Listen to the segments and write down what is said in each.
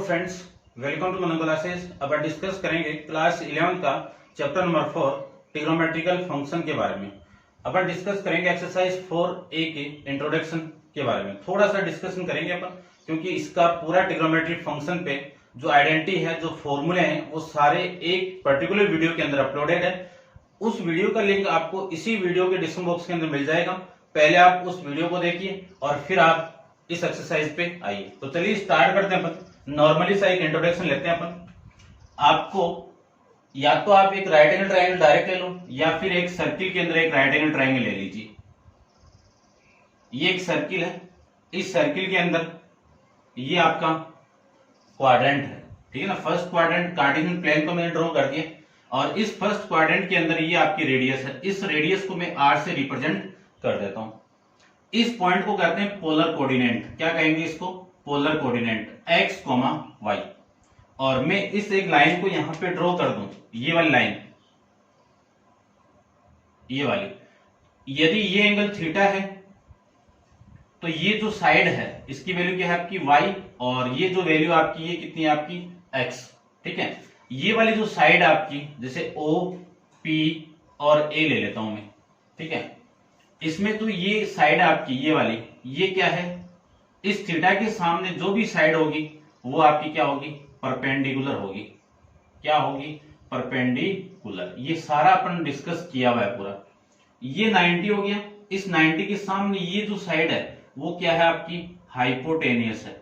Friends, welcome to Manu classes. अब हम discuss करेंगे क्लास 11 का चैप्टर नंबर 4 ट्रिग्नोमेट्रिकल फंक्शन के बारे में। अब हम डिस्कस करेंगे एक्सरसाइज 4A के इंट्रोडक्शन के बारे में। थोड़ा सा डिस्कशन करेंगे अपन, क्योंकि इसका पूरा ट्रिग्नोमेट्रिक फंक्शन पे जो आइडेंटिटी है, जो फॉर्मूले हैं, वो सारे एक पर्टिकुलर वीडियो के अंदर अपलोडेड है। उस वीडियो का लिंक आपको इसी वीडियो के डिस्क्रिप्शन बॉक्स के अंदर मिल जाएगा। पहले आप उस वीडियो को देखिए और फिर आप इस एक्सरसाइज पे आइए। तो चलिए स्टार्ट करते हैं अपन। नॉर्मली सा एक इंट्रोडक्शन लेते हैं अपन। आपको या तो आप एक राइट एंगल ट्रायंगल डायरेक्ट ले लो, या फिर एक सर्किल के अंदर एक राइट एंगल ट्रायंगल ले लीजिए। ये एक सर्किल है, इस सर्किल के अंदर ये आपका क्वाड्रेंट है, ठीक है ना। फर्स्ट क्वाड्रेंट कार्टेशियन प्लेन को मैंने ड्रॉ कर दिया, और इस फर्स्ट क्वाड्रेंट के अंदर ये आपकी रेडियस है। इस रेडियस को मैं r से रिप्रेजेंट कर देता हूं। इस पॉइंट को कहते हैं पोलर कोऑर्डिनेट। क्या कहेंगे इसको? Polar coordinate x, y। और मैं इस एक लाइन को यहां पे ड्रॉ कर दूं, ये वाली लाइन, ये वाली। यदि ये एंगल थीटा है तो ये जो साइड है इसकी वैल्यू क्या है आपकी y, और ये जो वैल्यू आपकी ये कितनी है आपकी x, ठीक है। ये वाली जो साइड आपकी, जैसे O, P और A ले लेता हूं मैं, ठीक है। इसमें तो ये साइड आपकी ये वाली, ये क्या है? इस थीटा के सामने जो भी साइड होगी वो आपकी क्या होगी? परपेंडिकुलर होगी। क्या होगी? परपेंडिकुलर। ये सारा अपन डिस्कस किया हुआ है पूरा। ये 90 हो गया। इस 90 के सामने ये जो साइड है वो क्या है आपकी? हाइपोटेनियस है,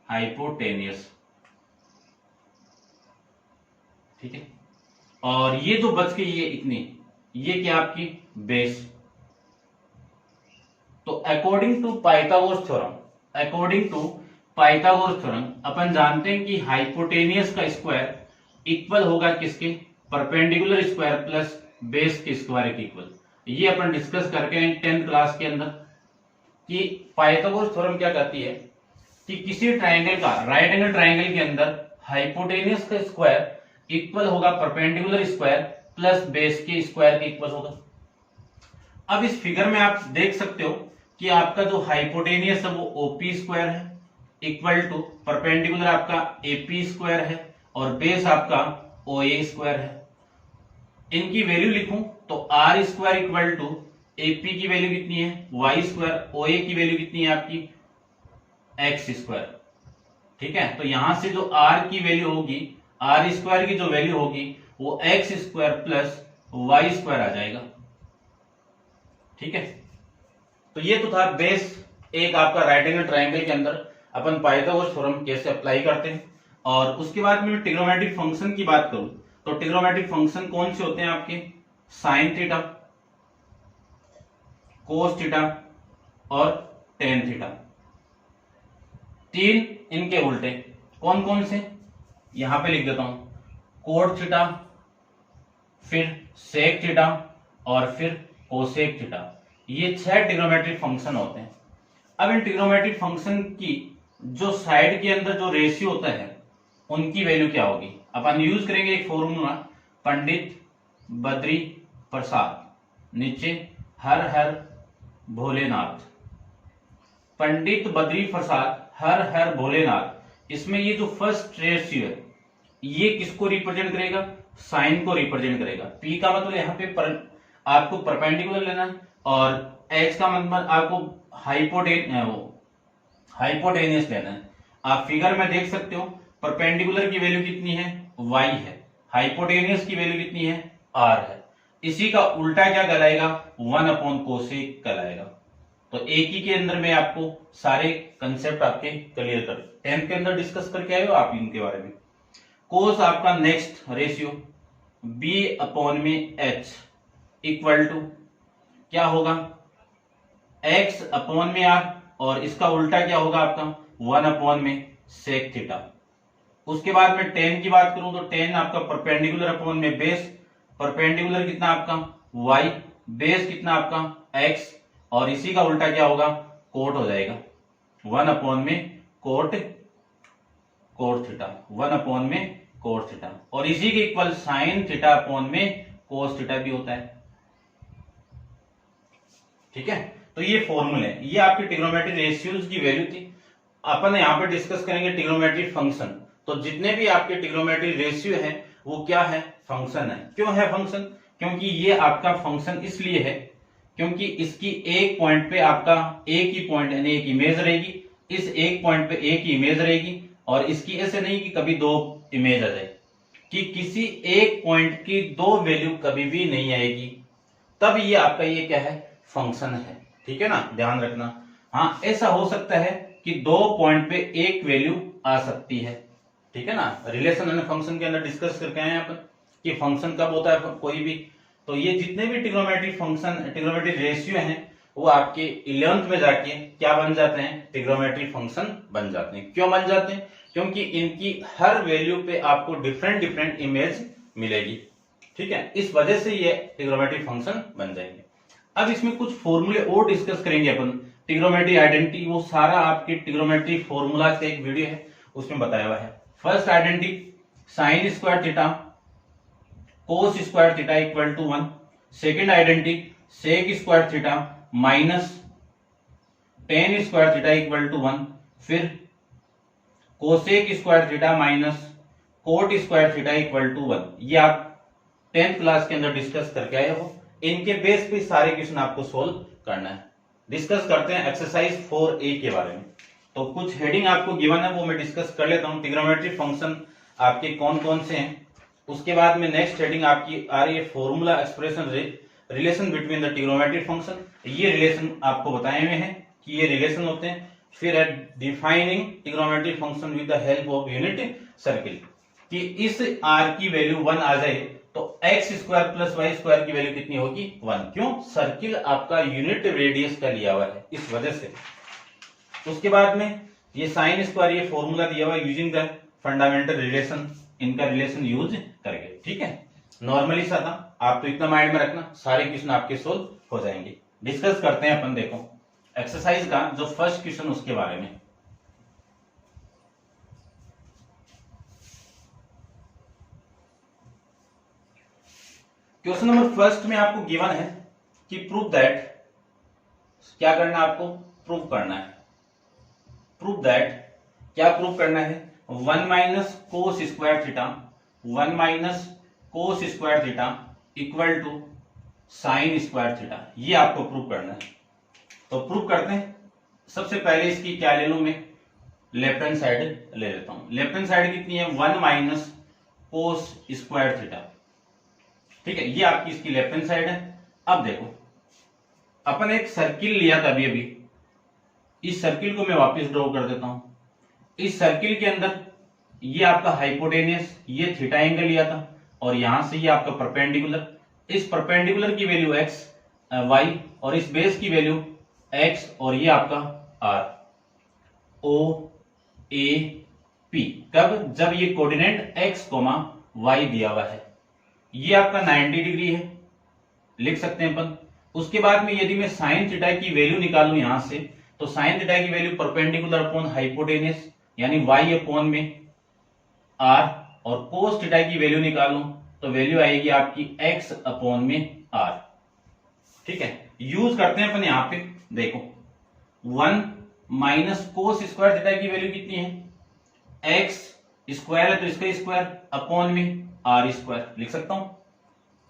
हाइपोटेनियस, ठीक है। और ये जो बच गई ये इतनी, ये क्या आपकी? बेस। तो according to Pythagoras theorem, according to Pythagoras theorem अपन जानते हैं कि हाइपोटेनियस का स्क्वायर इक्वल होगा किसके? परपेंडिकुलर स्क्वायर प्लस बेस के स्क्वायर के इक्वल। ये अपन डिस्कस करके हैं 10th क्लास के अंदर कि पाइथागोरस थ्योरम क्या कहती है कि किसी ट्राइंगल का, राइट एंगल ट्राइंगल के अंदर हाइपोटेनियस का स्क्वायर इक्वल होगा परपेंडिकुलर स्क्वायर प्लस बेस के स्क्वायर के इक्वल होगा। अब इस फिगर में आप देख सकते हो कि आपका जो हाइपोटेनियस है वो ओपी स्क्वायर है, इक्वल टू परपेंडिकुलर आपका एपी स्क्वायर है, और बेस आपका ओए स्क्वायर है। इनकी वैल्यू लिखूं तो R square equal to AP की वैल्यू कितनी है? Y square. ओए की वैल्यू कितनी है आपकी? एक्स स्क्वायर, ठीक है। तो यहां से जो आर की वैल्यू होगी, आर स्क्वायर की जो वैल्यू होगी वो X square plus Y square आ जाएगा, ठीक है। तो ये तो था बेस। एक आपका राइट एंगल ट्रायंगल के अंदर अपन पाइथागोरस थ्योरम कैसे अप्लाई करते हैं। और उसके बाद में ट्रिग्नोमेट्रिक फंक्शन की बात करूं तो ट्रिग्नोमेट्रिक फंक्शन कौन से होते हैं आपके? साइन थीटा, कोस थीटा और टेन थीटा। तीन इनके उल्टे कौन कौन से? यहां पे लिख देता हूं, कोट थीटा, फिर सेक थीटा और फिर कोसेक थीटा। ये 6 ट्रिग्नोमेट्रिक फंक्शन होते हैं। अब इन ट्रिग्नोमेट्रिक फंक्शन की जो साइड के अंदर जो रेशियो होता है उनकी वैल्यू क्या होगी? अपन यूज करेंगे एक फॉर्मूला, पंडित बद्री प्रसाद नीचे हर हर भोलेनाथ। पंडित बद्री प्रसाद हर हर भोलेनाथ, इसमें ये जो फर्स्ट रेशियो है ये किसको रिप्रेजेंट करेगा? साइन को रिप्रेजेंट करेगा। पी का मतलब यहाँ पे आपको परपेंडिकुलर लेना है, और एच का मतलब आपको हाइपोटेनियस लेना है। आप फिगर में देख सकते हो परपेंडिकुलर की वैल्यू कितनी है? y है। हाइपोटेनियस की वैल्यू कितनी है? r है। इसी का उल्टा क्या कहलाएगा? 1/कोसेक कहलाएगा। तो एक ही के अंदर में आपको सारे कंसेप्ट आपके क्लियर कर 10th के अंदर डिस्कस करके आए हो आप इनके बारे में। कोस आपका next ratio b/h equal to क्या होगा? x/r, और इसका उल्टा क्या होगा आपका? 1/सेक थीटा। उसके बाद में टेन की बात करूं तो टेन आपका परपेंडिकुलर अपॉन में बेस। परपेंडिकुलर कितना आपका? y, बेस कितना आपका? x, और इसी का उल्टा क्या होगा? कोट हो जाएगा 1/कोट थीटा, 1/कोट थीटा। और इसी के इक्वल साइन थीटा अपॉन में कोस थीटा भी होता है, ठीक है। तो ये फॉर्मूले, ये आपकी ट्रिग्नोमेट्रिक रेशियोज की वैल्यू थी। अपन यहाँ पे डिस्कस करेंगे ट्रिग्नोमेट्रिक फंक्शन। तो जितने भी आपके ट्रिग्नोमेट्रिक रेशियो है वो क्या है, फंक्शन है। क्यों है फंक्शन, क्योंकि ये आपका फंक्शन इसलिए है क्योंकि इसकी एक पॉइंट पे आपका एक ही पॉइंट यानी एक इमेज रहेगी, इस एक पॉइंट पे एक ही इमेज रहेगी, और इसकी ऐसे नहीं कि कभी दो इमेज आ जाए, कि किसी एक पॉइंट की दो वैल्यू कभी भी नहीं आएगी, तब ये आपका ये क्या है, फंक्शन है। ठीक है ना, ध्यान रखना। हाँ, ऐसा हो सकता है कि दो पॉइंट पे एक वैल्यू आ सकती है। ठीक है ना, रिलेशन एंड फंक्शन के अंदर डिस्कस करके आए हैं अपन कि फंक्शन कब होता है कोई भी। तो ये जितने भी ट्रिग्नोमेट्रिक फंक्शन ट्रिग्नोमेट्रिक रेशियो हैं वो आपके 11th में जाके क्या बन जाते हैं, ट्रिग्नोमेट्रिक फंक्शन बन जाते हैं। क्यों बन जाते हैं, क्योंकि इनकी हर वैल्यू पे आपको डिफरेंट डिफरेंट इमेज मिलेगी। ठीक है, इस वजह से ये ट्रिग्नोमेट्रिक फंक्शन बन जाएंगे। अब इसमें कुछ फॉर्मूले और डिस्कस करेंगे अपन, ट्रिग्नोमेट्रिक आइडेंटिटी, वो सारा आपके ट्रिग्नोमेट्रिक फॉर्मूला से एक वीडियो है उसमें बताया हुआ है। First identity sine square theta cos square theta equal to 1। Second identity sec square theta minus tan square theta equal to 1। फिर cosec square theta minus cot square theta equal to 1। ये आप 10th class के अंदर discuss करके आए हो। इनके base पे सारे क्वेश्चन आपको सोल्व करना है। डिस्कस करते हैं एक्सरसाइज 4A के बारे में। तो कुछ हेडिंग आपको गिवन है वो मैं डिस्कस कर लेता हूं। ट्रिग्नोमेट्रिक फंक्शन आपके कौन कौन से हैं, उसके बाद में नेक्स्ट हेडिंग आपकी आ रही है formula expression relation between the trigonometric function. ये रिलेशन आपको बताए हुए हैं कि ये रिलेशन होते हैं। फिर है defining trigonometric function with the help of unit circle, कि इस r की वैल्यू 1 आ जाए तो x square plus Y square की वैल्यू कितनी होगी, 1। क्यों, सर्किल आपका यूनिट रेडियस का लिया हुआ है, इस वजह से। उसके बाद में ये साइन स्क्वायर, ये फॉर्मूला दिया हुआ है यूजिंग द फंडामेंटल रिलेशन, इनका रिलेशन यूज करके। ठीक है, नॉर्मली सा था, आप तो इतना माइंड में रखना, सारे क्वेश्चन आपके सोल्व हो जाएंगे। डिस्कस करते हैं अपन, देखो एक्सरसाइज का जो फर्स्ट क्वेश्चन उसके बारे में। क्वेश्चन नंबर फर्स्ट में आपको गिवन है कि प्रूव दैट, क्या करना है आपको, प्रूव करना है। प्रूव दैट, क्या प्रूव करना है, 1 minus cos square theta, 1 minus cos square theta equal to sine square theta, ये आपको प्रूव करना है। तो प्रूव करते हैं। सबसे पहले इसकी क्या ले लूं मैं, लेफ्ट हैंड साइड ले लेता हूं। लेफ्ट हैंड साइड कितनी है, 1 माइनस कोस स्क्वायर थीटा। ठीक है, ये आपकी इसकी लेफ्ट हैंड साइड है। अब देखो, अपन एक सर्किल लिया था अभी, इस सर्किल को मैं वापस ड्रॉ कर देता हूं। इस सर्किल के अंदर ये आपका हाइपोटेनियस, ये थीटा एंगल लिया था, और यहां से ये आपका परपेंडिकुलर, इस परपेंडिकुलर की वैल्यू x y, और इस बेस की वैल्यू x, और ये आपका r o a p। कब, जब ये कोऑर्डिनेट x, y दिया हुआ है। ये आपका 90 डिग्री है, लिख सकते हैं अपन। उसके बाद में यदि मैं साइन थीटा की वैल्यू निकालूं यहां से, तो साइन थीटा की वैल्यू परपेंडिकुलर अपॉन हाइपोटेनियस यानी y अपॉन में r, और कोस थीटा की वैल्यू निकालूं तो वैल्यू आएगी आपकी x अपॉन में r। ठीक है, यूज करते हैं अपन यहां पे, देखो 1 माइनस कोस स्क्वायर थीटा की वैल्यू कितनी है, x स्क्वायर है तो इसका स्क्वायर अपॉन में आर स्क्वायर, लिख सकता हूं।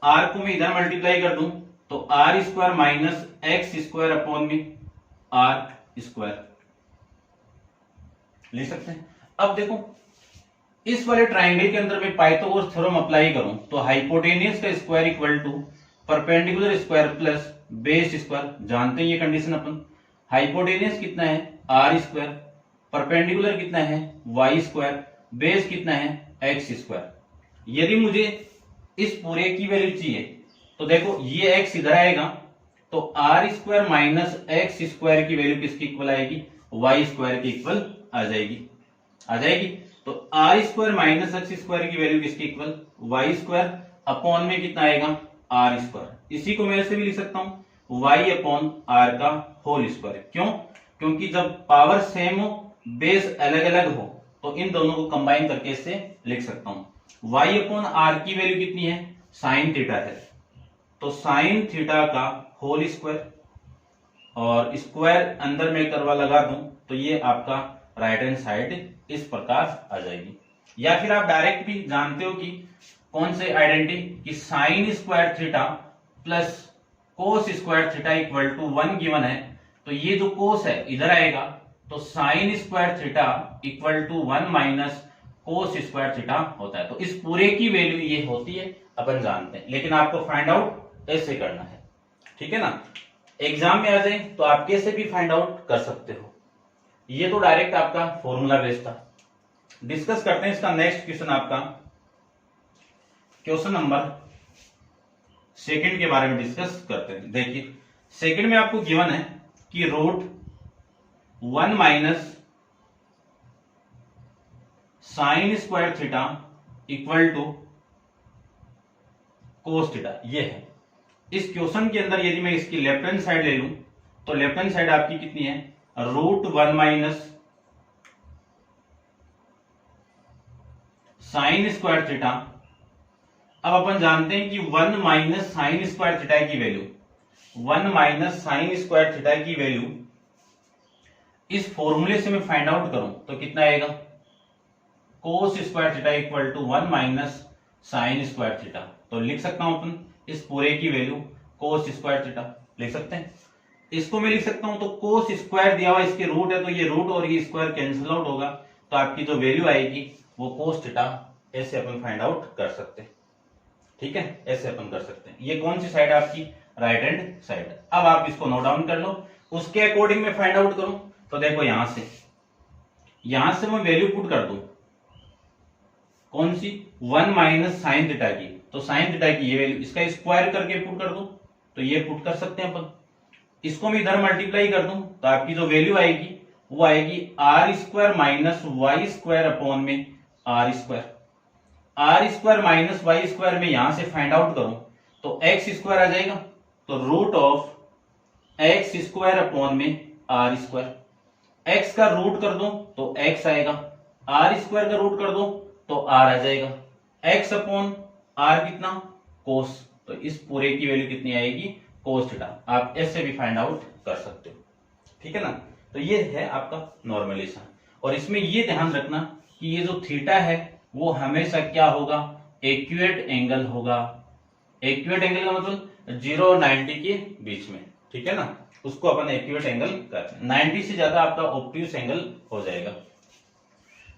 आर को मैं इधर मल्टीप्लाई कर दूं तो R square minus X square upon में आर स्क्वायर, लिख सकते हैं। अब देखो, इस वाले ट्राइंगल के अंदर मैं पाइथागोरस थ्योरम अप्लाई करूं तो हाइपोटेनियस का square equal to perpendicular square plus base square, जानते हैं ये कंडीशन अपन। हाइपोटेनियस कितना है, आर स्क्वायर, परपेंडिकुलर कितना है, वाई स्क्वायर, बेस कितना है, एक्स स्क्वायर। यदि मुझे इस पूरे की वैल्यू चाहिए तो देखो, ये x इधर आएगा तो R square minus X square की वैल्यू किसकी इक्वल आएगी, वाई स्क्वायर की इक्वल आ जाएगी। तो R square minus X square की वैल्यू किसकी इक्वल, वाई स्क्वायर अपॉन में कितना आएगा, आर स्क्वायर। इसी को मैं ऐसे भी लिख सकता हूं, वाई अपॉन आर का होल स्क्वायर। क्यों, क्योंकि जब पावर सेम हो, बेस अलग अलग हो, तो इन दोनों को कंबाइन करके इससे लिख सकता हूं। y अपॉन आर की वैल्यू कितनी है, साइन थीटा है, तो साइन थीटा का होल स्क्वायर, और स्क्वायर अंदर में करवा लगा दूं तो ये आपका राइट हैंड साइड इस प्रकार आ जाएगी। या फिर आप डायरेक्ट भी जानते हो कि कौन से आइडेंटिटी कि sine square theta plus cos square theta equal to 1 given है, तो ये जो कोस है इधर आएगा, तो sine square theta equal to 1 minus cos square theta होता है। तो इस पूरे की वैल्यू ये होती है, अपन जानते हैं, लेकिन आपको फाइंड आउट ऐसे करना है, ठीक है ना। एग्जाम में आ जाए तो आप कैसे भी फाइंड आउट कर सकते हो। ये तो डायरेक्ट आपका फॉर्मूला बेस्ड था। डिस्कस करते हैं इसका नेक्स्ट क्वेश्चन, आपका क्वेश्चन नंबर सेकंड के बारे में डिस्कस करते हैं। देखिए सेकंड में आपको गिवन है कि root 1 minus sine square theta equal to cos theta, ये है। इस क्वेश्चन के अंदर यदि मैं इसकी लेफ्ट हैंड साइड ले लूं तो लेफ्ट हैंड साइड आपकी कितनी है, root 1 minus sine square theta. अब अपन जानते हैं कि 1 माइनस साइन स्क्वायर थीटा की value, 1 minus sine square theta की वैल्यू इस फॉर्मूले से मैं फाइंड आउट करूं तो कितना आएगा, cos square theta equal to 1 minus sine square theta. तो लिख सकता हूं अपन इस पूरे की वैल्यू कोस स्क्वायर थीटा लिख सकते हैं। इसको मैं लिख सकता हूं तो कोस स्क्वायर दिया हुआ इसके रूट है, तो ये रूट और ये स्क्वायर कैंसिल आउट होगा, तो आपकी जो वैल्यू आएगी वो कोस थीटा, ऐसे अपन फाइंड आउट कर सकते हैं, ठीक है, ऐसे अपन कर सकते हैं। ये कौन सी साइड आपकी, राइट हैंड साइड। अब आप इसको नोट डाउन कर लो, उसके अकॉर्डिंग मैं फाइंड आउट करूं तो देखो यहां से मैं वैल्यू पुट कर दूं, कौन सी, 1 माइनस साइन थीटा की, तो साइन थीटा की ये वैल्यू इसका स्क्वायर करके पुट कर दूं तो ये पुट कर सकते हैं अपन। इसको मैं इधर मल्टीप्लाई कर दूं तो आपकी जो वैल्यू आएगी वो आएगी R square minus Y square upon में R square. R square minus Y square में यहां से फाइंड आउट करूं तो एक्स स्क्वायर आ जाएगा, तो root of X square upon में आर स्क्वायर। एक्स का रूट कर दो तो एक्स आएगा, आर स्क्वायर का रूट कर दो तो आर आ जाएगा, एक्स अपॉन आर कितना, कोस। तो इस पूरे की वैल्यू कितनी आएगी, कोस थीटा। आप ऐसे भी फाइंड आउट कर सकते हो, ठीक है ना। तो ये है आपका नॉर्मलाइजेशन, और इसमें ये ध्यान रखना कि ये जो थीटा है वो हमेशा क्या होगा, एक्यूरेट एंगल होगा। एक्यूरेट एंगल का मतलब 0 और 90 के बीच में, ठीक है ना, उसको अपन एक्यूरेट एंगल कहते हैं। 90 से ज्यादा आपका ऑब्ट्यूस एंगल हो जाएगा।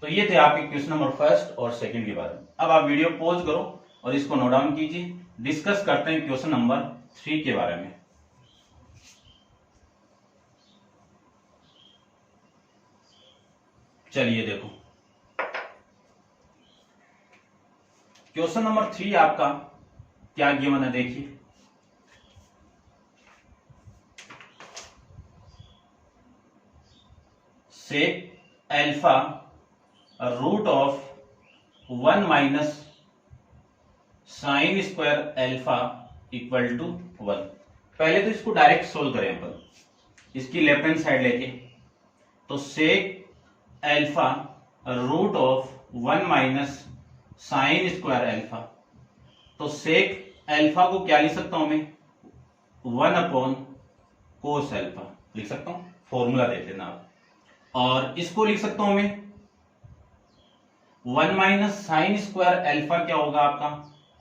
तो ये थे आपके क्वेश्चन नंबर फर्स्ट और सेकंड के बारे में। अब आप वीडियो पॉज करो और इसको नोट डाउन कीजिए। डिस्कस करते हैं क्वेश्चन नंबर 3 के बारे में। चलिए देखो क्वेश्चन नंबर 3 आपका क्या गिवन है, देखिए sec alpha root of 1 minus sine square alpha equal to 1। पहले तो इसको डायरेक्ट सोल्व करें अपन, इसकी लेफ्ट हैंड साइड लेके, तो sec alpha root of 1 minus sine square alpha. तो सेक अल्फा को क्या लिख सकता हूं मैं, 1 अपॉन कोस अल्फा लिख सकता हूं, फॉर्मूला देख लेना आप। और इसको लिख सकता हूं मैं 1 माइनस साइन स्क्वायर अल्फा क्या होगा आपका,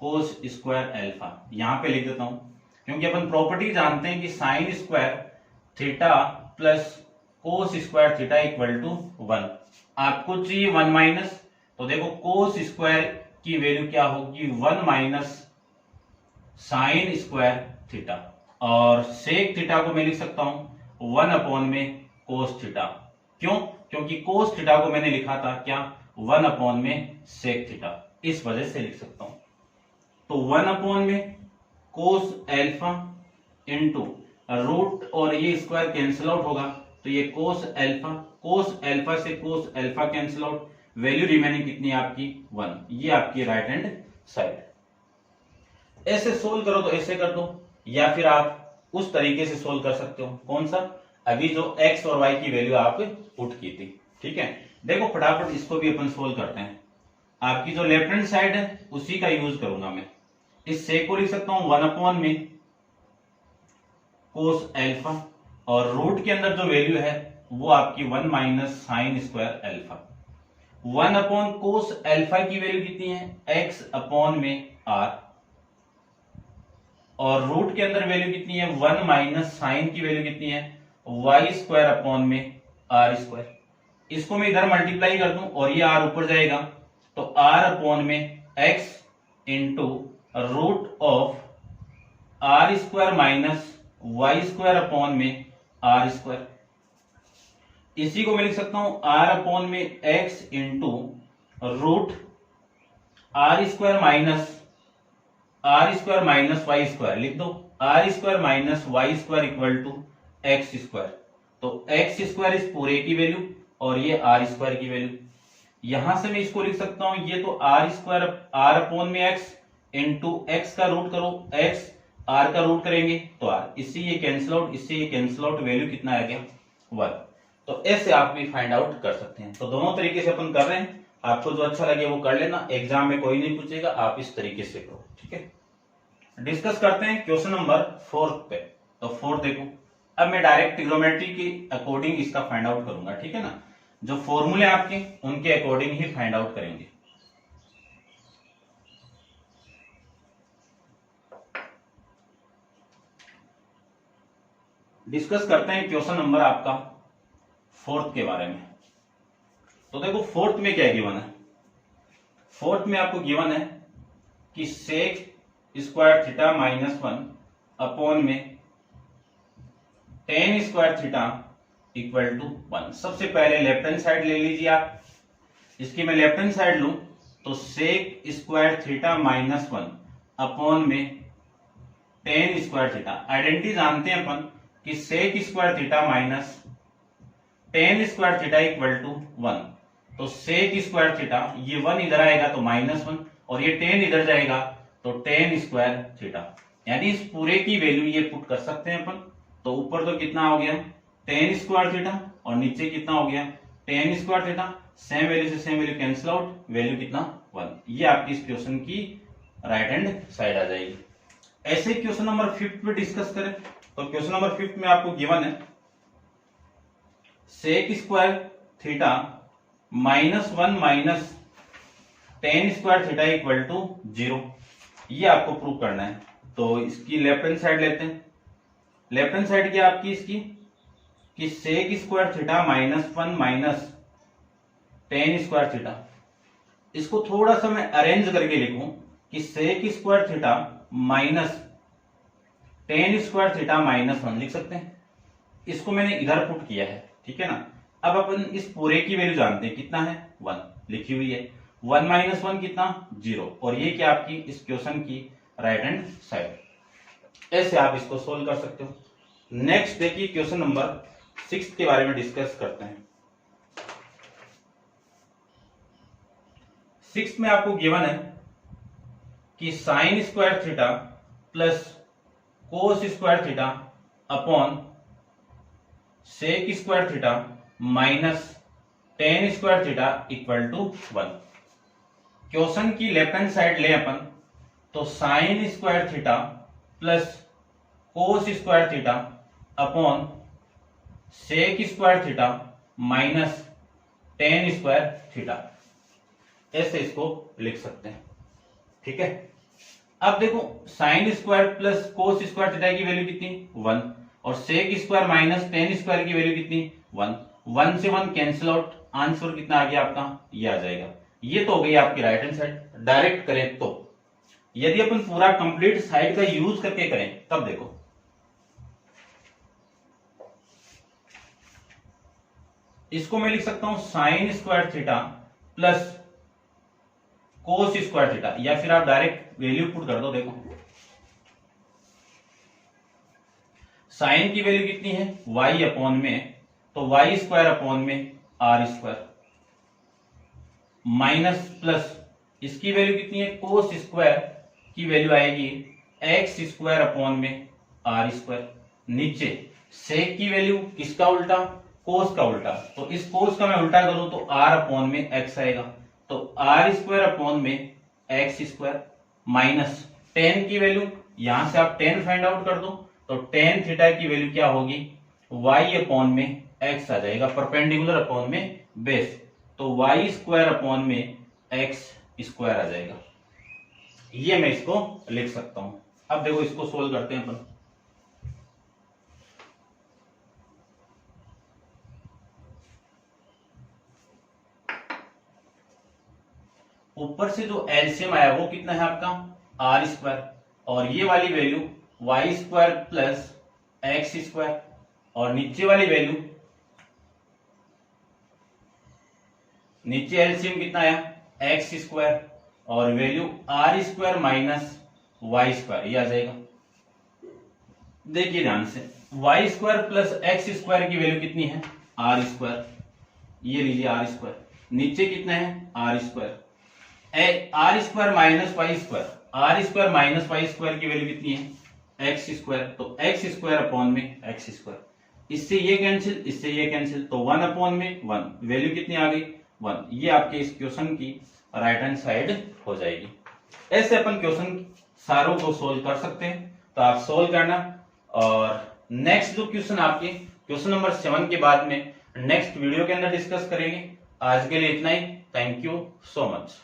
कोस स्क्वायर अल्फा। यहां पे लिख देता हूं क्योंकि अपन प्रॉपर्टी जानते हैं कि sine square theta plus cos square theta equal to 1। आपको चाहिए 1 माइनस, तो देखो कोस स्क्वायर की वैल्यू क्या होगी, 1 माइनस साइन स्क्वायर थीटा, और सेक थीटा को मैं लिख सकता हूं 1 अपॉन में कोस थीटा। क्यों, क्योंकि कोस थीटा को मैंने लिखा था क्या, 1 अपॉन में सेक थीटा, इस वजह से लिख सकता हूं। तो 1 अपॉन में कोस अल्फा इंटू रूट और ये स्क्वायर कैंसिल आउट होगा, तो ये कोस अल्फा से cos alpha cancel out, value remaining कितनी है आपकी 1। ये आपकी राइट हैंड साइड। ऐसे सोल्व करो तो ऐसे कर दो, या फिर आप उस तरीके से सोल्व कर सकते हो, कौन सा, अभी जो x और y की वैल्यू आप पुट की थी, ठीक है। देखो फटाफट इसको भी अपन सोल्व करते हैं। आपकी जो लेफ्ट हैंड साइड है उसी का यूज करूंगा मैं। इस सेक को लिख सकता हूं 1 अपॉन में कोस अल्फा, और रूट के अंदर जो वैल्यू है वो आपकी 1 minus sine square alpha. 1 upon cos alpha की वैल्यू कितनी है, x अपॉन में r, और रूट के अंदर वैल्यू कितनी है 1 माइनस साइन की वैल्यू कितनी है y स्क्वायर अपॉन में r स्क्वायर। इसको मैं इधर मल्टीप्लाई कर दूं और ये r ऊपर जाएगा तो r अपॉन में x into root of r square minus y square upon में r स्क्वायर। इसी को मैं लिख सकता हूं r अपॉन में x into root r square minus Y square, लिख दो r square minus Y square equal to X square. तो एक्स स्क्वायर इस पूरे की वैल्यू और ये r स्क्वायर की वैल्यू। यहां से मैं इसको लिख सकता हूं ये तो r स्क्वायर r अपॉन में x इंटू एक्स का रूट करो, x r का रूट करेंगे तो r, इससे ये कैंसिल आउट, इससे ये कैंसिल आउट, वैल्यू कितना आ गया 1। तो ऐसे आप भी फाइंड आउट कर सकते हैं। तो दोनों तरीके से अपन कर रहे हैं, आपको जो अच्छा लगे वो कर लेना, एग्जाम में कोई नहीं पूछेगा, आप इस तरीके से करो, ठीक है। डिस्कस करते हैं क्वेश्चन नंबर 4 पे। तो 4 देखो, अब मैं डायरेक्ट ट्रिग्नोमेट्री के अकॉर्डिंग इसका फाइंड आउट करूंगा, ठीक है ना। जो फॉर्मूले आपके उनके अकॉर्डिंग ही फाइंड आउट करेंगे। डिस्कस करते हैं क्वेश्चन नंबर आपका 4 के बारे में। तो देखो 4 में क्या गिवन है, 4 में आपको गिवन है कि sec square theta minus 1 upon में tan square theta equal to 1। सबसे पहले लेफ्ट हैंड साइड ले लीजिए आप, इसकी मैं लेफ्ट हैंड साइड लूं तो sec square theta minus 1 upon में टेन स्क्वायर थीटा। आइडेंटिटी जानते हैं अपन कि sec square theta minus tan square theta equal to 1। तो सेक स्क्वायर थीटा, ये 1 इधर आएगा तो माइनस 1 और ये 10 इधर जाएगा तो टेन स्क्वायर थीटा, यानी इस पूरे की वैल्यू ये पुट कर सकते हैं अपन। तो ऊपर तो कितना हो गया टेन स्क्वायर थीटा और नीचे कितना हो गया tan square theta, same value से same value cancel out, value कितना 1। ये आपकी इस क्वेश्चन की राइट हैंड साइड आ जाएगी। ऐसे क्वेश्चन नंबर 5 पे डिस्कस करें। तो क्वेश्चन नंबर 5 में आपको गिवन है sec square theta minus 1 minus tan square theta equal to 0। ये आपको प्रूव करना है। तो इसकी लेफ्ट हैंड साइड लेते हैं। लेफ्ट हैंड साइड क्या आपकी इसकी कि sec square theta minus 1 minus tan square theta. इसको थोड़ा सा मैं अरेंज करके लिखूं कि sec square theta minus tan square theta minus 1 लिख सकते हैं। इसको मैंने इधर पुट किया है, ठीक है ना। अब अपन इस पूरे की वैल्यू जानते हैं कितना है 1 लिखी हुई है, 1 माइनस 1 कितना 0, और ये क्या आपकी इस क्वेश्चन की राइट हैंड साइड। ऐसे आप इसको सोल्व कर सकते हो। नेक्स्ट देखिए क्वेश्चन नंबर 6 के बारे में डिस्कस करते हैं। 6 में आपको गिवन है कि sine square theta plus cos square theta upon sec square theta minus tan square theta equal to 1। Question की लेफ्ट हैंड साइड ले अपन तो sine square theta plus cos square theta upon sec square theta minus tan square theta, ऐसे इसको लिख सकते हैं, ठीक है। अब देखो sine square plus cos square theta की वैल्यू कितनी 1 और sec square minus tan square की वैल्यू कितनी 1। 1 से 1 कैंसिल आउट, आंसर कितना आ गया आपका ये आ जाएगा। ये तो हो गई आपकी राइट हैंड साइड। डायरेक्ट करें तो यदि अपन पूरा कंप्लीट साइड का यूज करके करें तब देखो इसको मैं लिख सकता हूं sign square theta plus cos square theta, या फिर आप डायरेक्ट वैल्यू पुट कर दो। देखो साइन की वैल्यू कितनी है y अपॉन में, तो y स्क्वायर अपॉन में r स्क्वायर माइनस प्लस इसकी वैल्यू कितनी है कोस स्क्वायर की वैल्यू आएगी x स्क्वायर अपॉन में r स्क्वायर। नीचे सेक की वैल्यू किसका उल्टा कोस का उल्टा, तो इस कोस का मैं उल्टा करूं तो r अपॉन में x आएगा, तो r स्क्वायर अपॉन में x स्क्वायर माइनस टेन की वैल्यू, यहां से आप टेन फाइंड आउट कर दो तो टेन थीटा की वैल्यू क्या होगी y अपॉन में x आ जाएगा, परपेंडिकुलर अपॉन में बेस, तो y स्क्वायर अपॉन में x स्क्वायर आ जाएगा। ये मैं इसको लिख सकता हूं। अब देखो इसको सोल्व करते हैं अपन। ऊपर से जो एलसीएम आया वो कितना है आपका आर स्क्वायर, और ये वाली value Y square plus X square, और नीचे वाली वैल्यू, नीचे एलसीएम कितना आया एक्स स्क्वायर, और value R square minus Y square, ये आ जाएगा। देखिए ध्यान से, Y square plus X square की वैल्यू कितनी है आर स्क्वायर, ये लीजिए आर स्क्वायर, नीचे कितना है R square, R square minus Y square, R square minus Y square की वैल्यू कितनी है एक्स स्क्वायर, तो एक्स स्क्वायर अपॉन में एक्स स्क्वायर, इससे ये कैंसिल, इससे ये कैंसिल, तो 1 अपॉन में 1, वैल्यू कितनी आ गई 1। ये आपके इस क्वेश्चन की राइट हैंड साइड हो जाएगी। ऐसे अपन क्वेश्चन सारों को सोल्व कर सकते हैं, तो आप सोल्व करना। और नेक्स्ट जो क्वेश्चन आपके क्वेश्चन नंबर 7 के बाद में नेक्स्ट वीडियो के अंदर डिस्कस करेंगे। आज के लिए इतना ही। Thank you so much.